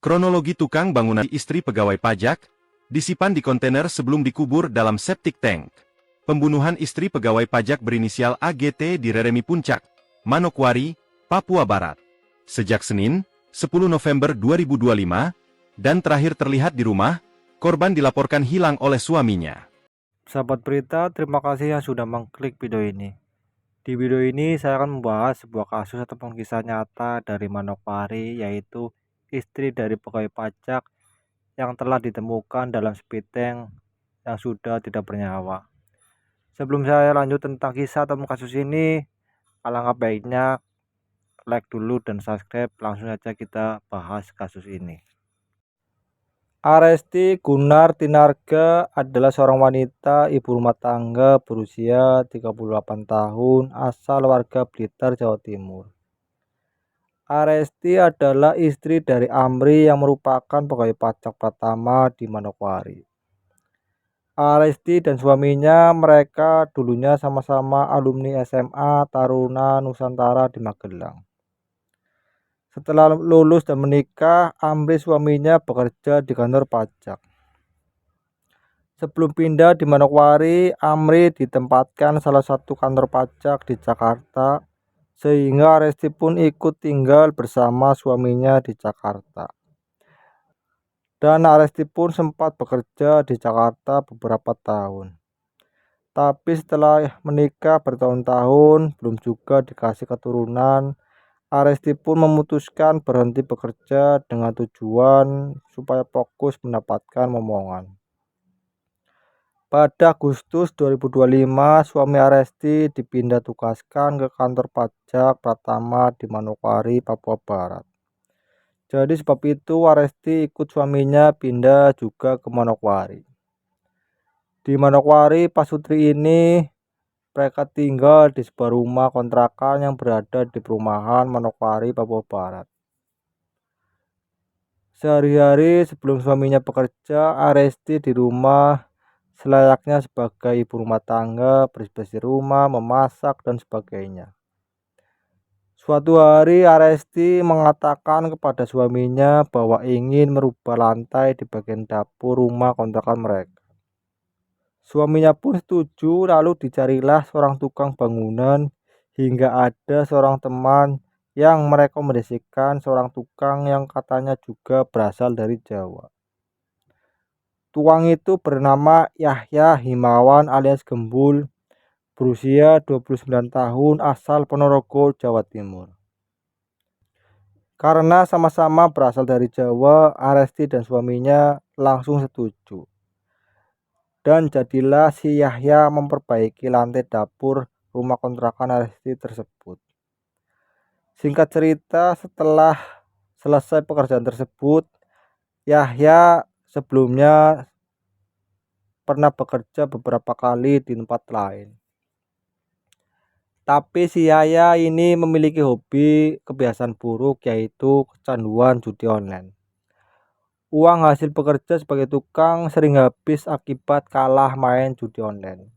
Kronologi tukang bangunan istri pegawai pajak, disimpan di kontainer sebelum dikubur dalam septic tank. Pembunuhan istri pegawai pajak berinisial AGT di Reremi Puncak, Manokwari, Papua Barat. Sejak Senin, 10 November 2025, dan terakhir terlihat di rumah, korban dilaporkan hilang oleh suaminya. Sahabat berita, terima kasih yang sudah mengklik video ini. Di video ini saya akan membahas sebuah kasus ataupun kisah nyata dari Manokwari, yaitu istri dari pegawai pajak yang telah ditemukan dalam septic yang sudah tidak bernyawa. Sebelum saya lanjut tentang kisah ataupun kasus ini, alangkah baiknya like dulu dan subscribe. Langsung saja kita bahas kasus ini. Aresti Gunartinarga adalah seorang wanita ibu rumah tangga berusia 38 tahun asal warga Blitar, Jawa Timur. Aresti adalah istri dari Amri yang merupakan pegawai pajak pertama di Manokwari. Aresti dan suaminya mereka dulunya sama-sama alumni SMA Taruna Nusantara di Magelang. Setelah lulus dan menikah, Amri suaminya bekerja di kantor pajak. Sebelum pindah di Manokwari, Amri ditempatkan salah satu kantor pajak di Jakarta, sehingga Aresti pun ikut tinggal bersama suaminya di Jakarta. Dan Aresti pun sempat bekerja di Jakarta beberapa tahun. Tapi setelah menikah bertahun-tahun, belum juga dikasih keturunan, Aresti pun memutuskan berhenti bekerja dengan tujuan supaya fokus mendapatkan momongan. Pada Agustus 2025, suami Aresti dipindah tugaskan ke kantor pajak pertama di Manokwari, Papua Barat. Jadi sebab itu Aresti ikut suaminya pindah juga ke Manokwari. Di Manokwari, Pasutri ini mereka tinggal di sebuah rumah kontrakan yang berada di perumahan Manokwari, Papua Barat. Sehari-hari sebelum suaminya bekerja, Aresti di rumah selayaknya sebagai ibu rumah tangga, bersih-bersih rumah, memasak, dan sebagainya. Suatu hari Aresti mengatakan kepada suaminya bahwa ingin merubah lantai di bagian dapur rumah kontrakan mereka. Suaminya pun setuju, lalu dicarilah seorang tukang bangunan hingga ada seorang teman yang merekomendasikan seorang tukang yang katanya juga berasal dari Jawa. Tukang itu bernama Yahya Himawan alias Gembul, berusia 29 tahun, asal Ponorogo, Jawa Timur. Karena sama-sama berasal dari Jawa, Aresti dan suaminya langsung setuju. Dan jadilah si Yahya memperbaiki lantai dapur rumah kontrakan Aresti tersebut. Singkat cerita, setelah selesai pekerjaan tersebut, Yahya sebelumnya pernah bekerja beberapa kali di tempat lain. Tapi si Yahya ini memiliki hobi kebiasaan buruk, yaitu kecanduan judi online. Uang hasil bekerja sebagai tukang sering habis akibat kalah main judi online.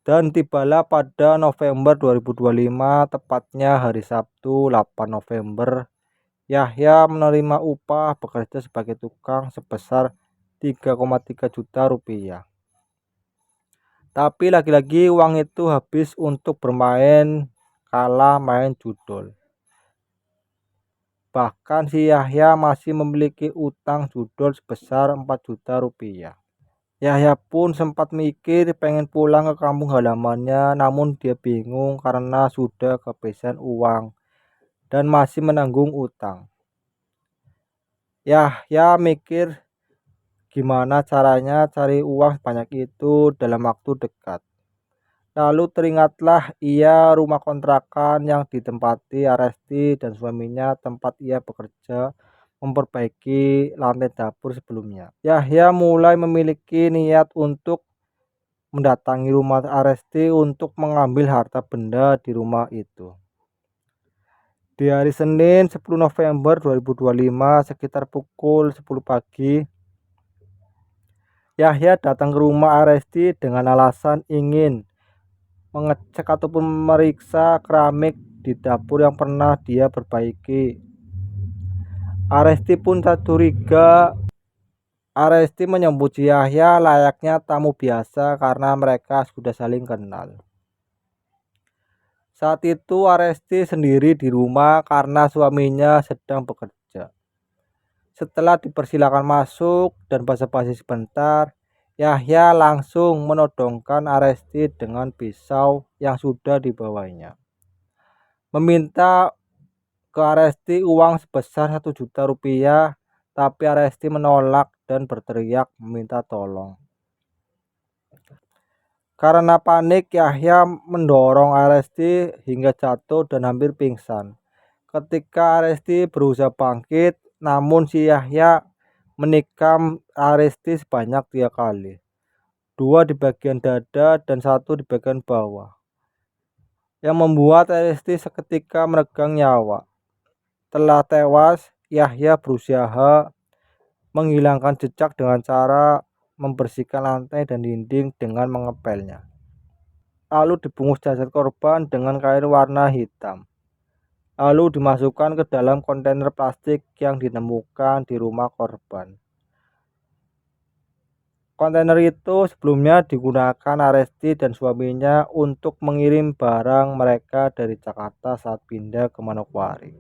Dan tibalah pada November 2025, tepatnya hari Sabtu 8 November, Yahya menerima upah bekerja sebagai tukang sebesar 3,3 juta rupiah. Tapi lagi-lagi uang itu habis untuk bermain kalah main judol. Bahkan si Yahya masih memiliki utang judol sebesar 4 juta rupiah. Yahya pun sempat mikir pengen pulang ke kampung halamannya, namun dia bingung karena sudah kehabisan uang dan masih menanggung utang. Yahya mikir gimana caranya cari uang sebanyak itu dalam waktu dekat. Lalu teringatlah ia rumah kontrakan yang ditempati Aresti dan suaminya tempat ia bekerja memperbaiki lantai dapur sebelumnya. Yahya mulai memiliki niat untuk mendatangi rumah Aresti untuk mengambil harta benda di rumah itu. Di hari Senin 10 November 2025 sekitar pukul 10 pagi, Yahya datang ke rumah Aresti dengan alasan ingin mengecek ataupun memeriksa keramik di dapur yang pernah dia perbaiki. Aresti pun tak curiga. Aresti menyambut Yahya layaknya tamu biasa karena mereka sudah saling kenal. Saat itu Aresti sendiri di rumah karena suaminya sedang bekerja. Setelah dipersilakan masuk dan basa-basi sebentar, Yahya langsung menodongkan Aresti dengan pisau yang sudah dibawanya. Meminta ke Aresti uang sebesar 1 juta rupiah, tapi Aresti menolak dan berteriak meminta tolong. Karena panik, Yahya mendorong Aresti hingga jatuh dan hampir pingsan. Ketika Aresti berusaha bangkit, namun si Yahya menikam Aresti sebanyak 3 kali. 2 di bagian dada dan 1 di bagian bawah. Yang membuat Aresti seketika meregang nyawa. Setelah tewas, Yahya berusaha menghilangkan jejak dengan cara membersihkan lantai dan dinding dengan mengepelnya. Lalu dibungkus jasad korban dengan kain warna hitam. Lalu dimasukkan ke dalam kontainer plastik yang ditemukan di rumah korban. Kontainer itu sebelumnya digunakan Aresti dan suaminya untuk mengirim barang mereka dari Jakarta saat pindah ke Manokwari.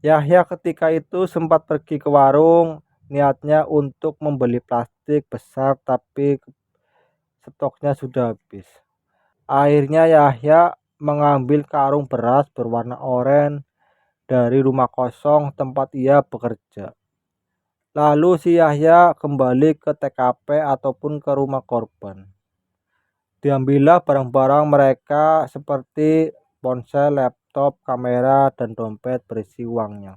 Yahya ketika itu sempat pergi ke warung, niatnya untuk membeli plastik besar tapi stoknya sudah habis. Akhirnya Yahya mengambil karung beras berwarna oranye dari rumah kosong tempat ia bekerja. Lalu si Yahya kembali ke TKP ataupun ke rumah korban. Diambillah barang-barang mereka seperti ponsel, laptop, kamera, dan dompet berisi uangnya.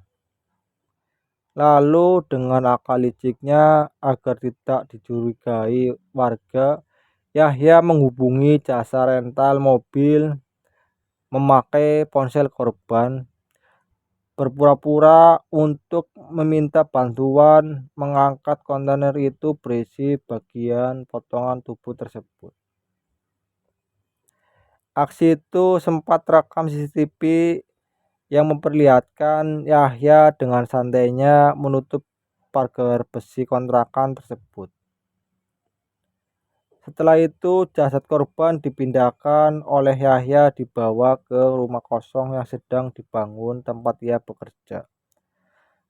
Lalu dengan akal liciknya agar tidak dicurigai warga, Yahya menghubungi jasa rental mobil memakai ponsel korban, berpura-pura untuk meminta bantuan mengangkat kontainer itu berisi bagian potongan tubuh tersebut. Aksi itu sempat terekam CCTV yang memperlihatkan Yahya dengan santainya menutup pagar besi kontrakan tersebut. Setelah itu jasad korban dipindahkan oleh Yahya dibawa ke rumah kosong yang sedang dibangun tempat ia bekerja.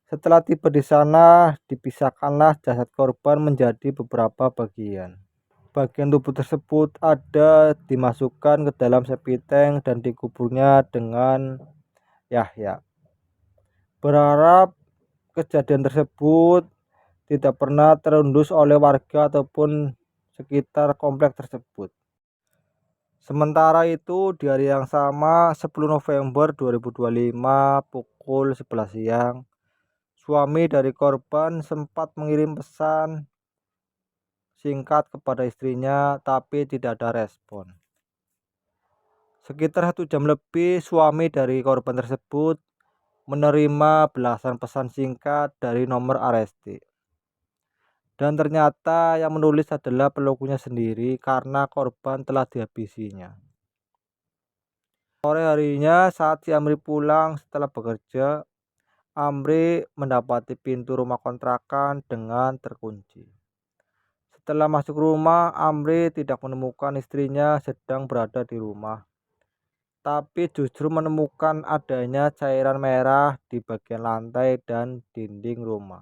Setelah tiba di sana, dipisahkanlah jasad korban menjadi beberapa bagian. Bagian tubuh tersebut ada dimasukkan ke dalam septic tank dan dikuburnya dengan Yahya. Berharap kejadian tersebut tidak pernah terendus oleh warga ataupun sekitar komplek tersebut. Sementara itu, di hari yang sama, 10 November 2025 pukul 11 siang, suami dari korban sempat mengirim pesan singkat kepada istrinya, tapi tidak ada respon. Sekitar 1 jam lebih, suami dari korban tersebut menerima belasan pesan singkat dari nomor Aresti. Dan ternyata yang menulis adalah pelakunya sendiri karena korban telah dihabisinya. Sore harinya saat si Amri pulang setelah bekerja, Amri mendapati pintu rumah kontrakan dengan terkunci. Setelah masuk rumah, Amri tidak menemukan istrinya sedang berada di rumah, tapi justru menemukan adanya cairan merah di bagian lantai dan dinding rumah.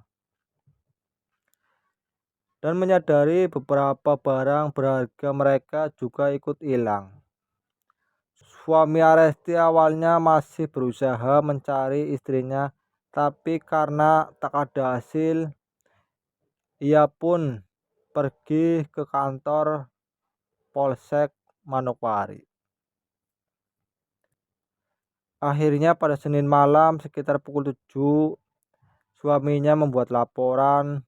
Dan menyadari beberapa barang berharga mereka juga ikut hilang. Suami Aresti awalnya masih berusaha mencari istrinya, tapi karena tak ada hasil, ia pun pergi ke kantor Polsek Manokwari. Akhirnya pada Senin malam sekitar pukul 7, suaminya membuat laporan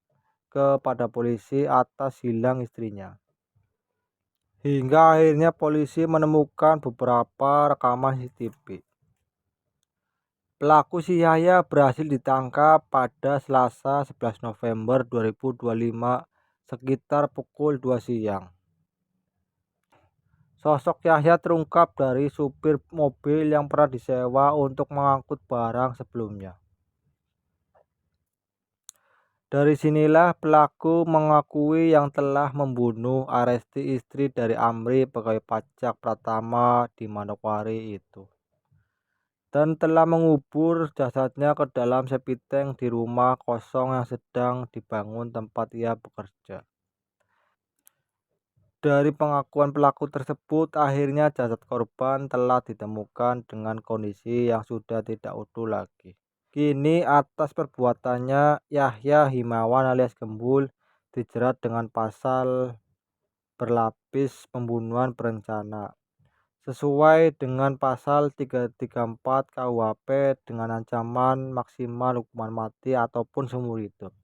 kepada polisi atas hilang istrinya. Hingga akhirnya polisi menemukan beberapa rekaman CCTV. Pelaku si Yahya berhasil ditangkap pada Selasa 11 November 2025 sekitar pukul 2 siang. Sosok Yahya terungkap dari supir mobil yang pernah disewa untuk mengangkut barang sebelumnya. Dari sinilah pelaku mengakui yang telah membunuh Aresti, istri dari Amri, pegawai pajak Pratama di Manokwari itu, dan telah mengubur jasadnya ke dalam septic tank di rumah kosong yang sedang dibangun tempat ia bekerja. Dari pengakuan pelaku tersebut, akhirnya jasad korban telah ditemukan dengan kondisi yang sudah tidak utuh lagi. Kini atas perbuatannya, Yahya Himawan alias Gembul dijerat dengan pasal berlapis pembunuhan berencana sesuai dengan pasal 334 KUHP dengan ancaman maksimal hukuman mati ataupun seumur hidup.